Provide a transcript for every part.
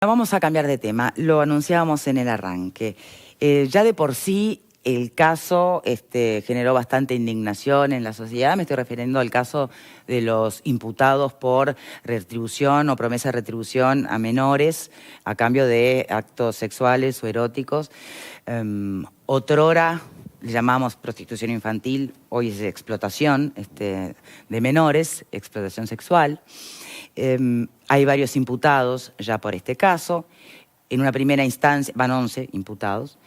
Vamos a cambiar de tema, lo anunciábamos en el arranque. Ya de por sí el caso generó bastante indignación en la sociedad. Me estoy refiriendo al caso de los imputados por retribución o promesa de retribución a menores a cambio de actos sexuales o eróticos. Otrora le llamamos prostitución infantil, hoy es explotación de menores, explotación sexual. Hay varios imputados ya por este caso. En una primera instancia, van 11 imputados.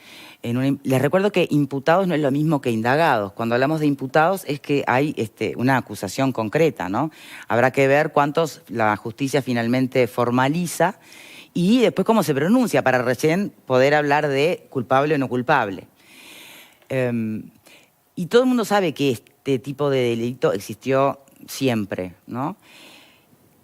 Les recuerdo que imputados no es lo mismo que indagados. Cuando hablamos de imputados es que hay una acusación concreta, ¿no? Habrá que ver cuántos la justicia finalmente formaliza y después cómo se pronuncia para recién poder hablar de culpable o no culpable. Y todo el mundo sabe que este tipo de delito existió siempre, ¿no?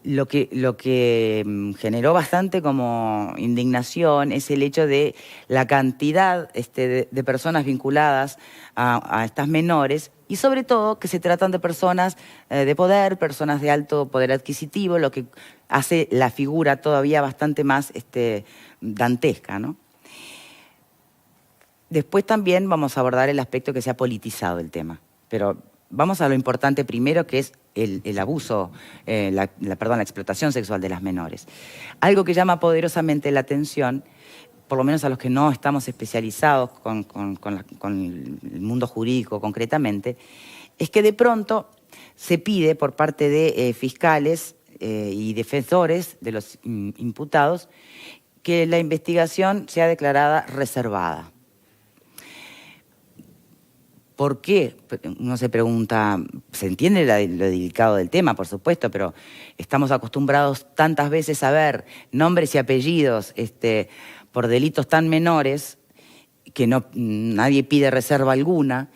Lo que generó bastante como indignación es el hecho de la cantidad de personas vinculadas a estas menores y sobre todo que se tratan de personas de poder, personas de alto poder adquisitivo, lo que hace la figura todavía bastante más dantesca, ¿no? Después también vamos a abordar el aspecto que se ha politizado el tema, pero vamos a lo importante primero, que es el abuso, la explotación sexual de las menores. Algo que llama poderosamente la atención, por lo menos a los que no estamos especializados con el mundo jurídico concretamente, es que de pronto se pide por parte de fiscales y defensores de los imputados que la investigación sea declarada reservada. ¿Por qué? Uno se pregunta, se entiende lo delicado del tema, por supuesto, pero estamos acostumbrados tantas veces a ver nombres y apellidos por delitos tan menores que nadie pide reserva alguna.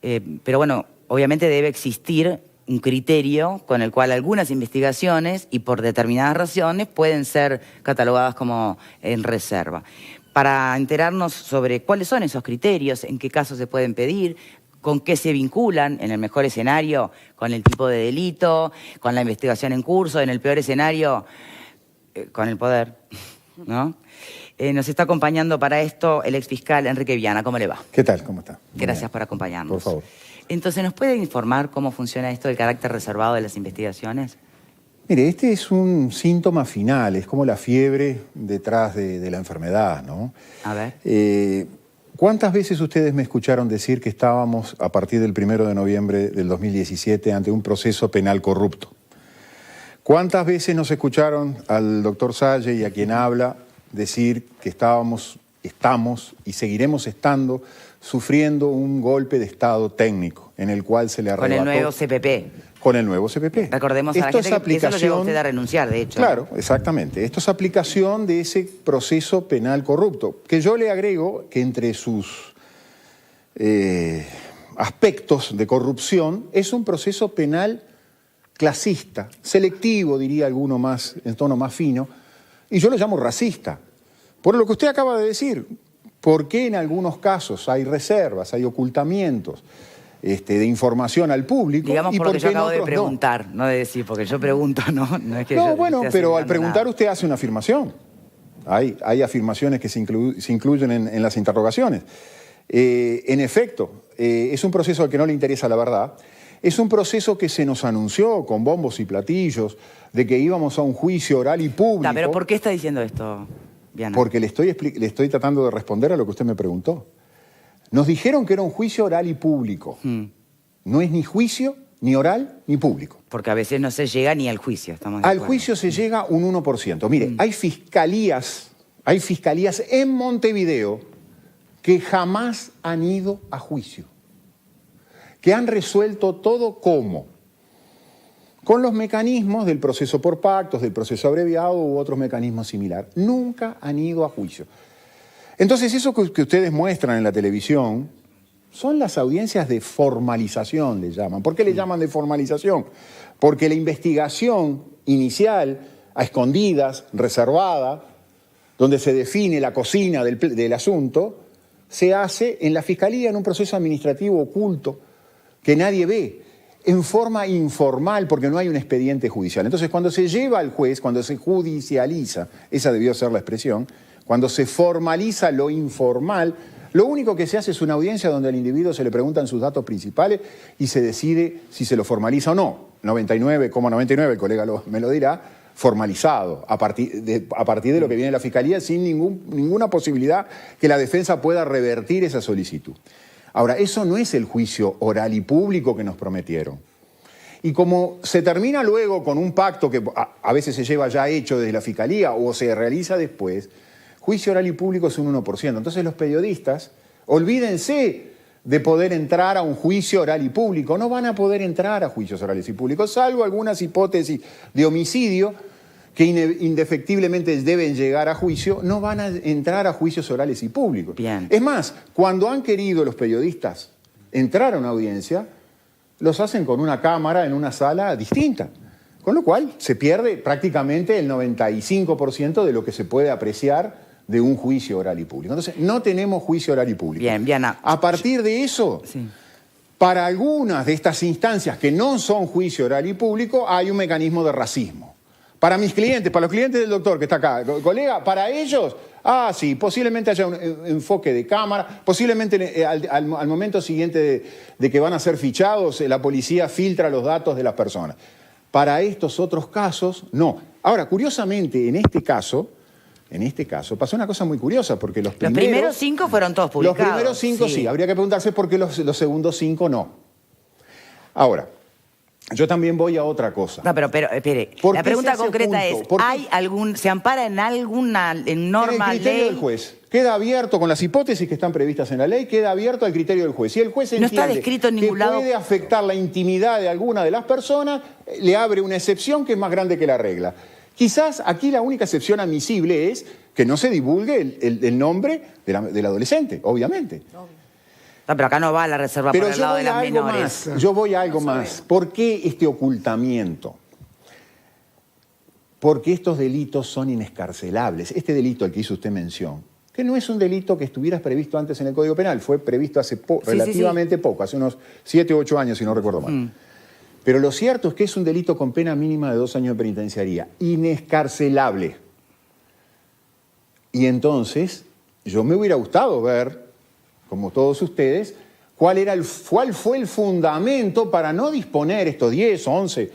Pero bueno, obviamente debe existir un criterio con el cual algunas investigaciones y por determinadas razones pueden ser catalogadas como en reserva. Para enterarnos sobre cuáles son esos criterios, en qué casos se pueden pedir, con qué se vinculan, en el mejor escenario, con el tipo de delito, con la investigación en curso, en el peor escenario, con el poder, ¿no? Nos está acompañando para esto el exfiscal Enrique Viana. ¿Cómo le va? ¿Qué tal? ¿Cómo está? Gracias por acompañarnos. Por favor. Entonces, ¿nos puede informar cómo funciona esto del carácter reservado de las investigaciones? Mire, este es un síntoma final, es como la fiebre detrás de la enfermedad, ¿no? A ver. ¿Cuántas veces ustedes me escucharon decir que estábamos, a partir del 1 de noviembre del 2017, ante un proceso penal corrupto? ¿Cuántas veces nos escucharon al doctor Salle y a quien habla decir que estamos y seguiremos estando sufriendo un golpe de Estado técnico en el cual se le arrebató... Con el nuevo CPP. Con el nuevo CPP. Recordemos a la gente que eso lo lleva a usted a renunciar, de hecho. Claro, exactamente. Esto es aplicación de ese proceso penal corrupto, que yo le agrego que entre sus aspectos de corrupción es un proceso penal clasista, selectivo, diría alguno más, en tono más fino, y yo lo llamo racista. Por lo que usted acaba de decir, ¿por qué en algunos casos hay reservas, hay ocultamientos de información al público? Digamos, y por lo que yo acabo de otros preguntar, no de decir, porque yo pregunto, ¿no? No, es que no, yo bueno, esté pero al asegurando preguntar nada. usted hace una afirmación. Hay afirmaciones que se incluyen en las interrogaciones. En efecto, es un proceso al que no le interesa la verdad. Es un proceso que se nos anunció con bombos y platillos de que íbamos a un juicio oral y público. Pero ¿por qué está diciendo esto, Viana? Porque le estoy tratando de responder a lo que usted me preguntó. Nos dijeron que era un juicio oral y público. No es ni juicio, ni oral, ni público. Porque a veces no se llega ni al juicio, estamos de Al acuerdo. juicio se llega un 1%. Mire, hay fiscalías en Montevideo que jamás han ido a juicio, que han resuelto todo ¿cómo? Con los mecanismos del proceso por pactos, del proceso abreviado u otros mecanismos similares. Nunca han ido a juicio. Entonces, eso que ustedes muestran en la televisión son las audiencias de formalización, le llaman. ¿Por qué le llaman de formalización? Porque la investigación inicial, a escondidas, reservada, donde se define la cocina del asunto, se hace en la Fiscalía en un proceso administrativo oculto que nadie ve. en forma informal, porque no hay un expediente judicial. Entonces, cuando se lleva al juez, cuando se judicializa, esa debió ser la expresión, cuando se formaliza lo informal, lo único que se hace es una audiencia donde al individuo se le preguntan sus datos principales y se decide si se lo formaliza o no. 99,99, el colega me lo dirá, formalizado, a partir de lo que viene de la Fiscalía, sin ninguna posibilidad que la defensa pueda revertir esa solicitud. Ahora, eso no es el juicio oral y público que nos prometieron. Y como se termina luego con un pacto que a veces se lleva ya hecho desde la Fiscalía o se realiza después, juicio oral y público es un 1%. Entonces los periodistas, olvídense de poder entrar a un juicio oral y público. No van a poder entrar a juicios orales y públicos, salvo algunas hipótesis de homicidio que indefectiblemente deben llegar a juicio, no van a entrar a juicios orales y públicos. Bien. Es más, cuando han querido los periodistas entrar a una audiencia, los hacen con una cámara en una sala distinta. Con lo cual se pierde prácticamente el 95% de lo que se puede apreciar de un juicio oral y público. Entonces, no tenemos juicio oral y público. Bien, Viana. A partir de eso, sí, para algunas de estas instancias que no son juicio oral y público, hay un mecanismo de racismo. Para mis clientes, para los clientes del doctor que está acá, colega, para ellos, sí, posiblemente haya un enfoque de cámara, posiblemente al momento siguiente de que van a ser fichados, la policía filtra los datos de las personas. Para estos otros casos, no. Ahora, curiosamente, en este caso pasó una cosa muy curiosa, porque los primeros 5 fueron todos publicados. Los primeros 5 sí, habría que preguntarse por qué los segundos 5 no. Ahora, yo también voy a otra cosa. No, pero espere. La pregunta concreta es, ¿se ampara en alguna norma, en el criterio ley? del juez. Queda abierto con las hipótesis que están previstas en la ley, queda abierto al criterio del juez. Si el juez entiende no está descrito en ningún lado, puede afectar la intimidad de alguna de las personas, le abre una excepción que es más grande que la regla. Quizás aquí la única excepción admisible es que no se divulgue el nombre del adolescente, obviamente. No, pero acá no va a la reserva por el lado de las menores. Yo voy a algo más. ¿Por qué este ocultamiento? Porque estos delitos son inescarcelables. Este delito al que hizo usted mención, que no es un delito que estuviera previsto antes en el Código Penal, fue previsto hace relativamente poco, hace unos 7 u 8 años, si no recuerdo mal. Pero lo cierto es que es un delito con pena mínima de 2 años de penitenciaría, inescarcelable. Y entonces, yo me hubiera gustado ver, como todos ustedes, cuál fue el fundamento para no disponer estos 10 o 11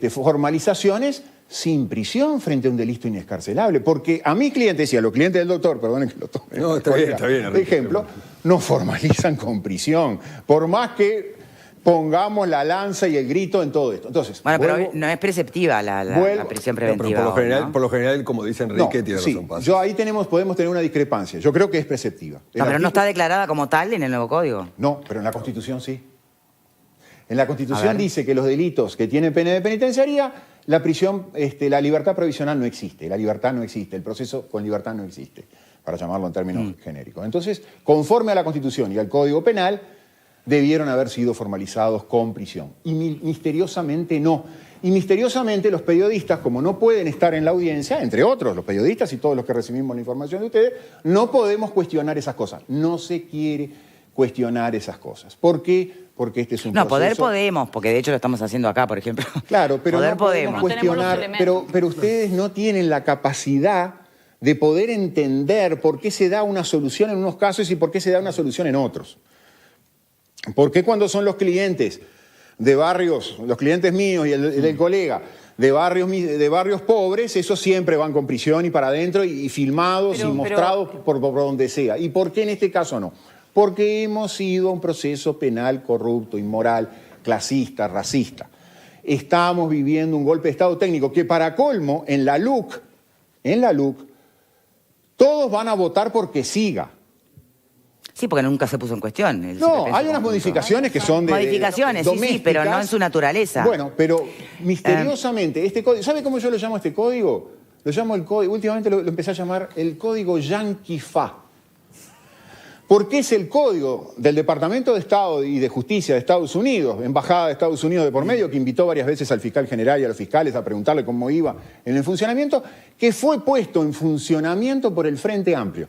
formalizaciones sin prisión frente a un delito inescarcelable. Porque a mis clientes y a los clientes del doctor, perdonen que lo tome, no, está bien, por ejemplo, no formalizan con prisión, por más que pongamos la lanza y el grito en todo esto. Entonces, bueno, pero no es preceptiva la prisión preventiva. No, pero por lo general, como dice Enrique, tiene razón. Ahí podemos tener una discrepancia. Yo creo que es preceptiva. Pero no está declarada como tal en el nuevo código. No, pero en la Constitución sí. En la Constitución dice que los delitos que tienen pena de penitenciaría, la prisión, la libertad provisional no existe, la libertad no existe, el proceso con libertad no existe, para llamarlo en términos genéricos. Entonces, conforme a la Constitución y al Código Penal, debieron haber sido formalizados con prisión. Y misteriosamente no. Y misteriosamente los periodistas, como no pueden estar en la audiencia, entre otros los periodistas y todos los que recibimos la información de ustedes, no podemos cuestionar esas cosas. No se quiere cuestionar esas cosas. ¿Por qué? Porque este es un proceso... poder podemos, porque de hecho lo estamos haciendo acá, por ejemplo. Claro, pero poder no podemos cuestionar, pero ustedes no tienen la capacidad de poder entender por qué se da una solución en unos casos y por qué se da una solución en otros. ¿Por qué cuando son los clientes de barrios, los clientes míos y el del colega, de barrios pobres, esos siempre van con prisión y para adentro y filmados y mostrados por donde sea? ¿Y por qué en este caso no? Porque hemos ido a un proceso penal corrupto, inmoral, clasista, racista. Estamos viviendo un golpe de Estado técnico que, para colmo, en la LUC, todos van a votar porque siga. Sí, porque nunca se puso en cuestión. No, hay unas modificaciones que son modificaciones, sí, pero no en su naturaleza. Bueno, pero misteriosamente, este código, ¿sabe cómo yo lo llamo este código? Lo llamo el código, últimamente lo empecé a llamar el código Yankee Fa. Porque es el código del Departamento de Estado y de Justicia de Estados Unidos, Embajada de Estados Unidos de por medio, que invitó varias veces al fiscal general y a los fiscales a preguntarle cómo iba en el funcionamiento, que fue puesto en funcionamiento por el Frente Amplio.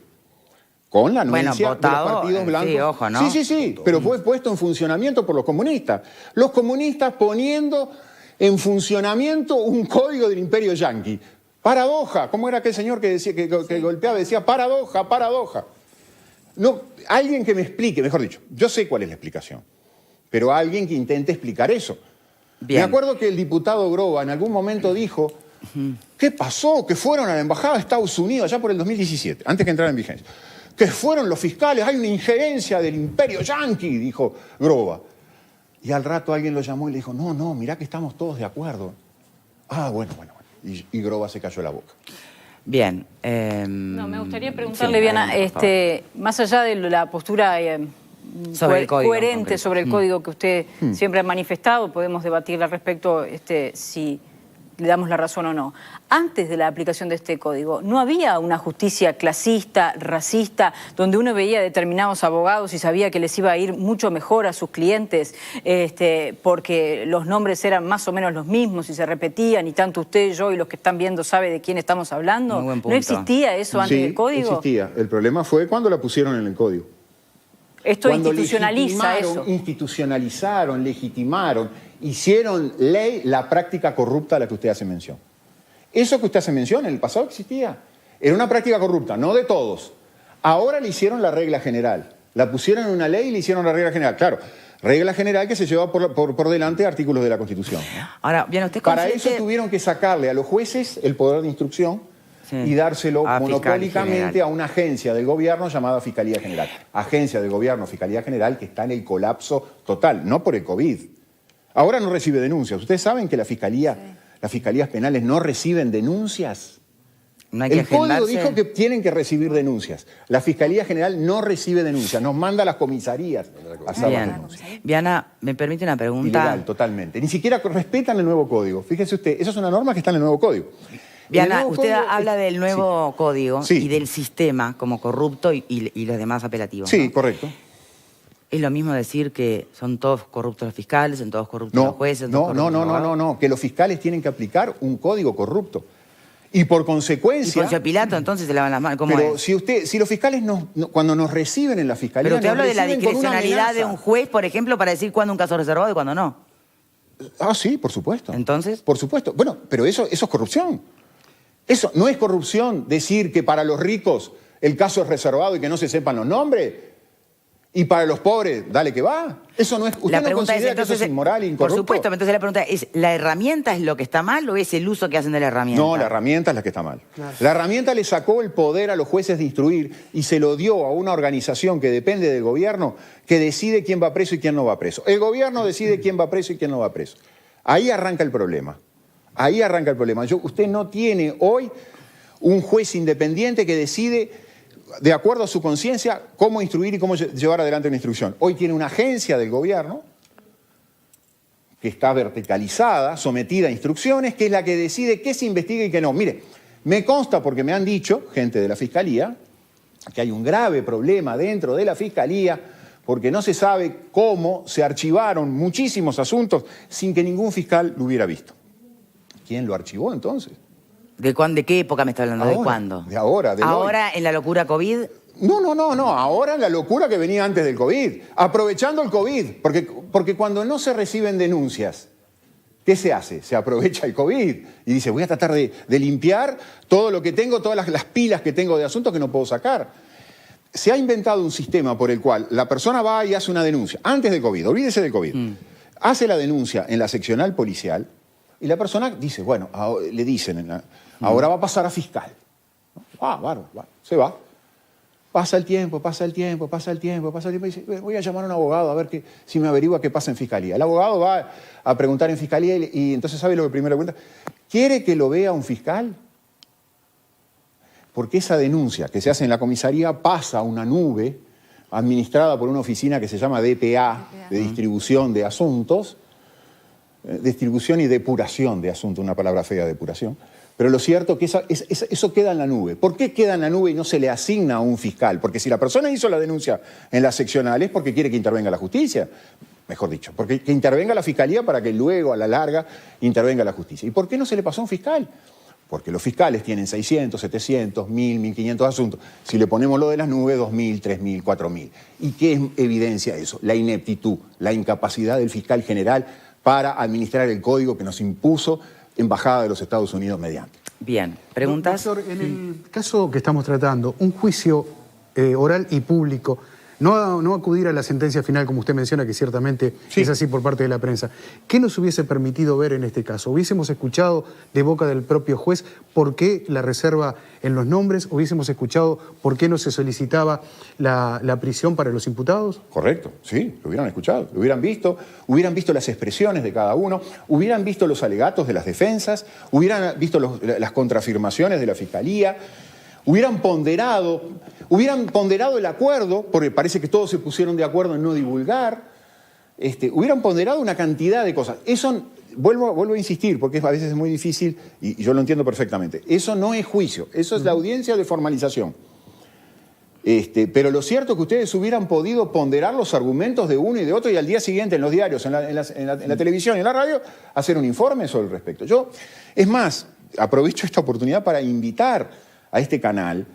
con la anuencia de los partidos blancos. Sí, ojo, ¿no? Sí, pero fue puesto en funcionamiento por los comunistas. Los comunistas poniendo en funcionamiento un código del imperio yanqui. Paradoja, ¿cómo era aquel señor que decía que golpeaba? Decía paradoja, paradoja. No, alguien que me explique, mejor dicho, yo sé cuál es la explicación, pero alguien que intente explicar eso. Bien. Me acuerdo que el diputado Groba en algún momento dijo, ¿qué pasó? Que fueron a la embajada de Estados Unidos allá por el 2017, antes que entrara en vigencia. Que fueron los fiscales, hay una injerencia del imperio yanqui, dijo Groba. Y al rato alguien lo llamó y le dijo, no, mirá que estamos todos de acuerdo. Ah, bueno. Y Groba se cayó la boca. Bien. No, me gustaría preguntarle, Viana, más allá de la postura sobre el código, coherente sobre el código que usted siempre ha manifestado, podemos debatir al respecto si le damos la razón o no. Antes de la aplicación de este código, ¿no había una justicia clasista, racista, donde uno veía determinados abogados y sabía que les iba a ir mucho mejor a sus clientes porque los nombres eran más o menos los mismos y se repetían y tanto usted, yo y los que están viendo sabe de quién estamos hablando? Muy buen punto. ¿No existía eso antes del código? Sí, existía. El problema fue cuando la pusieron en el código. Esto cuando institucionaliza eso. Institucionalizaron, legitimaron, hicieron ley la práctica corrupta a la que usted hace mención. Eso que usted hace mención en el pasado existía. Era una práctica corrupta, no de todos. Ahora le hicieron la regla general. La pusieron en una ley y le hicieron la regla general. Claro, regla general que se lleva por delante artículos de la Constitución. Ahora, bien, usted Para eso tuvieron que sacarle a los jueces el poder de instrucción y dárselo monopólicamente a una agencia del gobierno llamada Fiscalía General. Agencia del gobierno, Fiscalía General, que está en el colapso total, no por el COVID. Ahora no recibe denuncias. ¿Ustedes saben que las fiscalías penales no reciben denuncias? No hay que el código agendarse. dijo que tienen que recibir denuncias. La Fiscalía General no recibe denuncias, nos manda a las comisarías a hacer las denuncias. Viana, ¿me permite una pregunta? Ilegal, totalmente. Ni siquiera respetan el nuevo código. Fíjese usted, esa es una norma que está en el nuevo código. Viana, usted habla del nuevo código Sí. y del sistema como corrupto y los demás apelativos, Sí, ¿no? correcto. ¿Es lo mismo decir que son todos corruptos los fiscales, son todos corruptos los jueces? No, que los fiscales tienen que aplicar un código corrupto. Y por ¿Y consecuencia... Poncio Pilato entonces se lavan las manos? ¿Cómo Pero es? si los fiscales cuando nos reciben en la fiscalía... Pero usted nos habla de la reciben con una discrecionalidad de amenaza. un juez, por ejemplo, para decir cuándo un caso es reservado y cuándo no. Ah, sí, por supuesto. ¿Entonces? Por supuesto. Bueno, pero eso es corrupción. Eso no es corrupción decir que para los ricos el caso es reservado y que no se sepan los nombres. Y para los pobres, dale que va. Eso no es... ¿Usted no considera que eso es inmoral e incorrupto? Por supuesto, entonces la pregunta es, ¿la herramienta es lo que está mal o es el uso que hacen de la herramienta? No, la herramienta es la que está mal. Claro. La herramienta le sacó el poder a los jueces de instruir y se lo dio a una organización que depende del gobierno que decide quién va preso y quién no va preso. El gobierno decide quién va preso y quién no va preso. Ahí arranca el problema. Ahí arranca el problema. Usted no tiene hoy un juez independiente que decide, de acuerdo a su conciencia, cómo instruir y cómo llevar adelante una instrucción. Hoy tiene una agencia del gobierno que está verticalizada, sometida a instrucciones, que es la que decide qué se investiga y qué no. Mire, me consta porque me han dicho, gente de la Fiscalía, que hay un grave problema dentro de la Fiscalía porque no se sabe cómo se archivaron muchísimos asuntos sin que ningún fiscal lo hubiera visto. ¿Quién lo archivó entonces? ¿De qué época me está hablando? Ahora, ¿De cuándo? De ahora, de ¿Ahora en la locura COVID? No. Ahora en la locura que venía antes del COVID. Aprovechando el COVID. Porque cuando no se reciben denuncias, ¿qué se hace? Se aprovecha el COVID y dice, voy a tratar de limpiar todo lo que tengo, todas las pilas que tengo de asuntos que no puedo sacar. Se ha inventado un sistema por el cual la persona va y hace una denuncia, antes del COVID, olvídese del COVID. Hace la denuncia en la seccional policial y la persona dice, bueno, le dicen, ahora va a pasar a fiscal. Bárbaro, se va. Pasa el tiempo, y dice, voy a llamar a un abogado a ver si me averigua qué pasa en fiscalía. El abogado va a preguntar en fiscalía y entonces ¿sabe lo que primero le pregunta? ¿Quiere que lo vea un fiscal? Porque esa denuncia que se hace en la comisaría pasa a una nube administrada por una oficina que se llama DPA, de distribución de asuntos, distribución y depuración de asuntos, una palabra fea, depuración. Pero lo cierto es que eso queda en la nube. ¿Por qué queda en la nube y no se le asigna a un fiscal? Porque si la persona hizo la denuncia en la seccional es porque quiere que intervenga la justicia. Mejor dicho, porque que intervenga la fiscalía para que luego, a la larga, intervenga la justicia. ¿Y por qué no se le pasó a un fiscal? porque los fiscales tienen 600, 700, 1000, 1500 asuntos. Si le ponemos lo de las nubes, 2000, 3000, 4000. ¿Y qué evidencia eso? La ineptitud, la incapacidad del fiscal general para administrar el código que nos impuso Embajada de los Estados Unidos mediante. Bien, ¿preguntas? Doctor, en el caso que estamos tratando, un juicio oral y público, no acudir a la sentencia final, como usted menciona, que ciertamente es así por parte de la prensa. ¿Qué nos hubiese permitido ver en este caso? ¿Hubiésemos escuchado de boca del propio juez por qué la reserva en los nombres? ¿Hubiésemos escuchado por qué no se solicitaba la prisión para los imputados? Correcto, sí, lo hubieran escuchado, lo hubieran visto las expresiones de cada uno, hubieran visto los alegatos de las defensas, hubieran visto las contraafirmaciones de la Fiscalía, hubieran ponderado el acuerdo, porque parece que todos se pusieron de acuerdo en no divulgar, hubieran ponderado una cantidad de cosas. Eso, vuelvo a insistir, porque a veces es muy difícil, y yo lo entiendo perfectamente, eso no es juicio, eso es la audiencia de formalización. Pero lo cierto es que ustedes hubieran podido ponderar los argumentos de uno y de otro y al día siguiente en los diarios, en la televisión y en la radio, hacer un informe sobre el respecto. Es más, aprovecho esta oportunidad para invitar a este canal,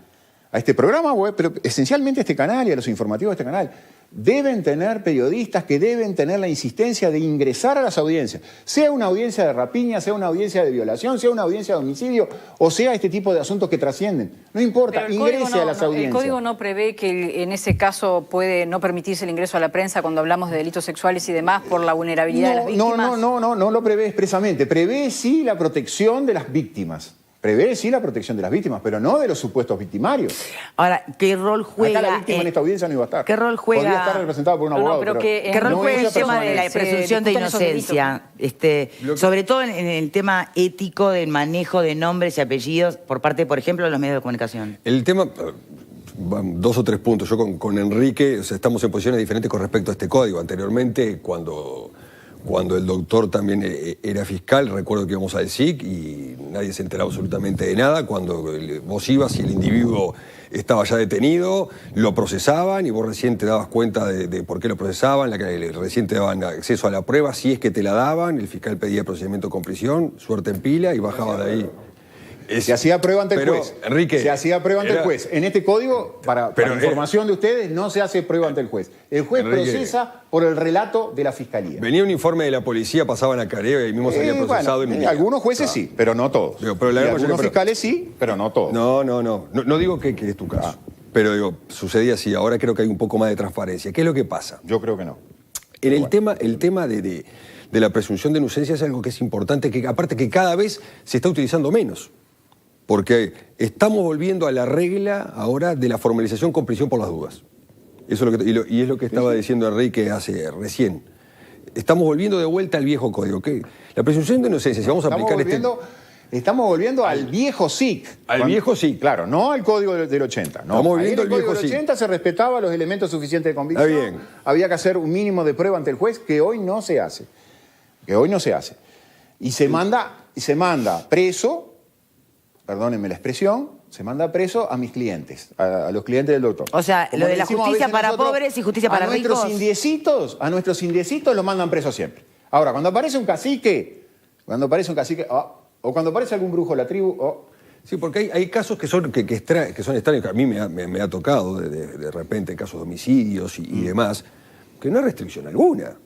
a este programa web, pero esencialmente a este canal y a los informativos de este canal. Deben tener periodistas que deben tener la insistencia de ingresar a las audiencias, sea una audiencia de rapiña, sea una audiencia de violación, sea una audiencia de homicidio, o sea este tipo de asuntos que trascienden. No importa, ingrese a las audiencias. ¿El código no prevé que en ese caso puede no permitirse el ingreso a la prensa cuando hablamos de delitos sexuales y demás por la vulnerabilidad de las víctimas? No lo prevé expresamente. Prevé sí la protección de las víctimas. Prevé sí la protección de las víctimas, pero no de los supuestos victimarios. Ahora, ¿qué rol juega? Acá la víctima en esta audiencia no iba a estar. ¿Qué rol juega? Podría estar representado por un abogado, pero ¿qué rol juega el tema de la presunción de inocencia? Sobre todo en el tema ético del manejo de nombres y apellidos por parte, por ejemplo, de los medios de comunicación. El tema, dos o tres puntos. Yo con Enrique, o sea, estamos en posiciones diferentes con respecto a este código. Anteriormente, cuando el doctor también era fiscal, recuerdo que íbamos al SIC y nadie se enteraba absolutamente de nada. Cuando vos ibas y el individuo estaba ya detenido, lo procesaban y vos recién te dabas cuenta de por qué lo procesaban, recién te daban acceso a la prueba, si es que te la daban, el fiscal pedía procedimiento con prisión, suerte en pila y bajaba de ahí. Se hacía prueba ante el juez. Enrique, se hacía prueba ante el juez. En este código, para información de ustedes, no se hace prueba ante el juez. El juez procesa por el relato de la Fiscalía. Venía un informe de la policía, pasaban a careo y ahí mismo se había procesado. Algunos jueces sí, pero no todos. Algunos fiscales sí, pero no todos. No digo que es tu caso. Pero digo, sucedía así. Ahora creo que hay un poco más de transparencia. ¿Qué es lo que pasa? Yo creo que no. El tema de la presunción de inocencia es algo que es importante, que aparte que cada vez se está utilizando menos. Porque estamos volviendo a la regla ahora de la formalización con prisión por las dudas. Eso es y es lo que estaba diciendo Enrique recién. Estamos volviendo de vuelta al viejo código. La presunción de inocencia, si vamos a aplicar Estamos volviendo al viejo SIC. Viejo SIC. Claro, no al código del 80. No. Estamos volviendo al viejo código del 80 se respetaba los elementos suficientes de convicción. Está bien. Había que hacer un mínimo de prueba ante el juez, que hoy no se hace. Y se manda preso, perdónenme la expresión, se manda preso a mis clientes, a los clientes del doctor. O sea, lo de la justicia para pobres y justicia para ricos. A nuestros indiecitos los mandan presos siempre. Ahora, cuando aparece un cacique, o cuando aparece algún brujo de la tribu, Sí, porque hay casos que son extraños. A mí me ha tocado de repente casos de homicidios y demás, que no hay restricción alguna.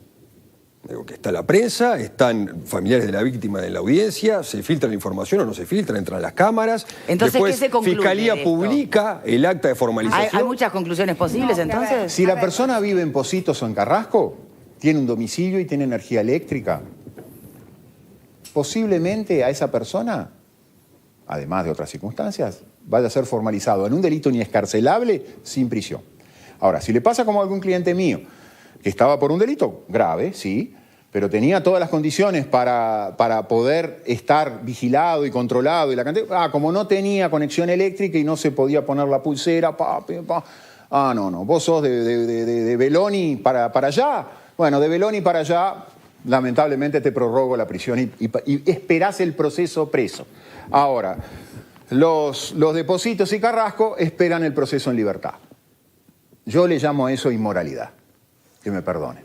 Digo, que está la prensa, están familiares de la víctima en la audiencia, se filtra la información o no se filtra, entran las cámaras. Entonces, después, ¿qué se concluye Fiscalía publica el acta de formalización. ¿Hay muchas conclusiones posibles entonces? Si la persona vive en Pocitos o en Carrasco, tiene un domicilio y tiene energía eléctrica, posiblemente a esa persona, además de otras circunstancias, vaya a ser formalizado en un delito inescarcelable sin prisión. Ahora, si le pasa como a algún cliente mío, que estaba por un delito grave, sí, pero tenía todas las condiciones para poder estar vigilado y controlado, y la cantidad, como no tenía conexión eléctrica y no se podía poner la pulsera, no, vos sos de Beloni para allá. Bueno, de Beloni para allá, lamentablemente te prorrogo la prisión y esperás el proceso preso. Ahora, los de Pocitos y Carrasco esperan el proceso en libertad. Yo le llamo a eso inmoralidad. Que me perdone.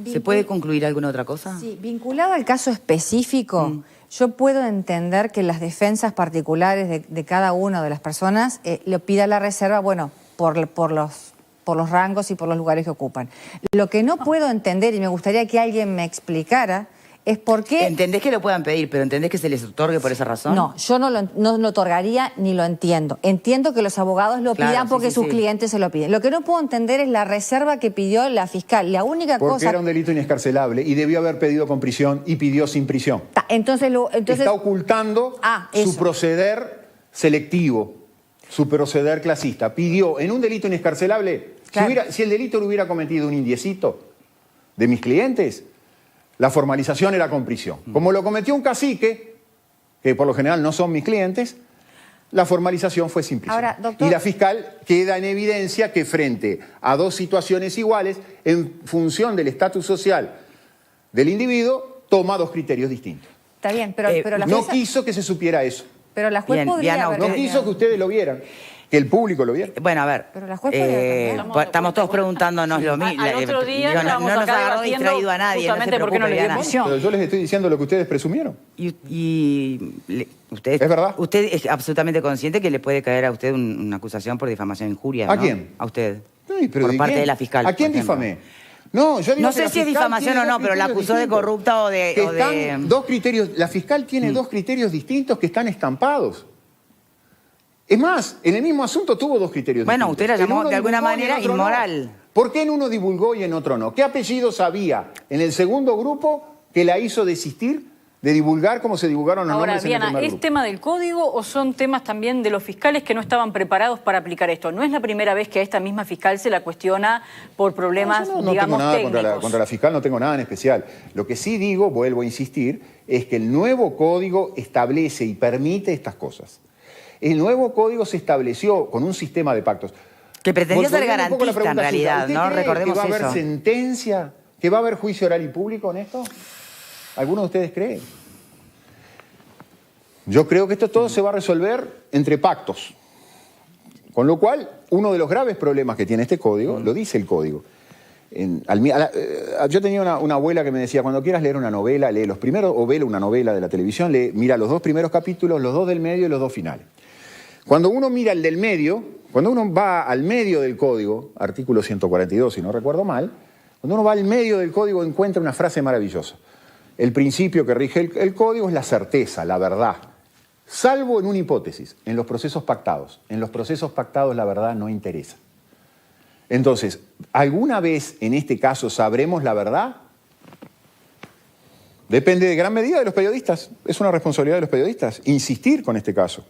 ¿Se puede concluir alguna otra cosa? Sí, vinculado al caso específico, Yo puedo entender que las defensas particulares de cada una de las personas le pida la reserva, bueno, por los rangos y por los lugares que ocupan. Lo que no puedo entender, y me gustaría que alguien me explicara, es por qué... ¿Entendés que lo puedan pedir, pero entendés que se les otorgue por esa razón? No, yo no lo otorgaría ni lo entiendo. Entiendo que los abogados lo pidan porque sus clientes se lo piden. Lo que no puedo entender es la reserva que pidió la fiscal. La única cosa... Porque era un delito inescarcelable y debió haber pedido con prisión y pidió sin prisión. Entonces... Está ocultando su proceder selectivo, su proceder clasista. Pidió en un delito inescarcelable, claro. Si el delito lo hubiera cometido un indiecito de mis clientes, la formalización era con prisión. Como lo cometió un cacique, que por lo general no son mis clientes, la formalización fue sin prisión. Ahora, doctor... Y la fiscal queda en evidencia que frente a dos situaciones iguales, en función del estatus social del individuo, toma dos criterios distintos. Está bien, pero la no jueza... quiso que se supiera eso. Pero la juez podría haber... No quiso que ustedes lo vieran, que el público lo viera. Bueno, a ver, pero la juez podría estamos todos preguntándonos lo mismo. Al otro día no nos agarró distraído a nadie, no se porque no le dio preocupe, prisión. Pero yo les estoy diciendo lo que ustedes presumieron. Usted, ¿Es verdad? Usted es absolutamente consciente que le puede caer a usted una acusación por difamación e injuria, ¿no? ¿A quién? A usted. Ay, pero por ¿de parte quién? de la fiscal. ¿A quién difamé? No, yo digo no que sé la si es fiscal difamación tiene o no, dos pero la criterios acusó de distintos. corrupta o de... Están dos criterios, la fiscal tiene dos criterios distintos que están estampados. Es más, en el mismo asunto tuvo dos criterios Bueno, distintos. usted la llamó En uno de alguna divulgó y en manera otro no. inmoral. ¿Por qué en uno divulgó y en otro no? ¿Qué apellidos había en el segundo grupo que la hizo desistir de divulgar como se divulgaron los Ahora, nombres en el Diana, primer ¿es grupo? tema del código o son temas también de los fiscales que no estaban preparados para aplicar esto? No es la primera vez que a esta misma fiscal se la cuestiona por problemas, No digamos, tengo nada técnicos. contra la fiscal, no tengo nada en especial. Lo que sí digo, vuelvo a insistir, es que el nuevo código establece y permite estas cosas. El nuevo código se estableció con un sistema de pactos. Que pretendía ser Volviendo un poco a la garantista, en pregunta suya, realidad, ¿usted ¿no? cree Recordemos que va a haber eso. sentencia, que va a haber juicio oral y público en esto? ¿Alguno de ustedes cree? Yo creo que esto todo se va a resolver entre pactos. Con lo cual, uno de los graves problemas que tiene este código, lo dice el código. Yo tenía una abuela que me decía, cuando quieras leer una novela, lee los primeros, o ve una novela de la televisión, mira los dos primeros capítulos, los dos del medio y los dos finales. Cuando uno mira el del medio, cuando uno va al medio del código, artículo 142, si no recuerdo mal, cuando uno va al medio del código encuentra una frase maravillosa. El principio que rige el código es la certeza, la verdad. Salvo en una hipótesis, en los procesos pactados. En los procesos pactados la verdad no interesa. Entonces, ¿alguna vez en este caso sabremos la verdad? Depende de gran medida de los periodistas. Es una responsabilidad de los periodistas insistir con este caso.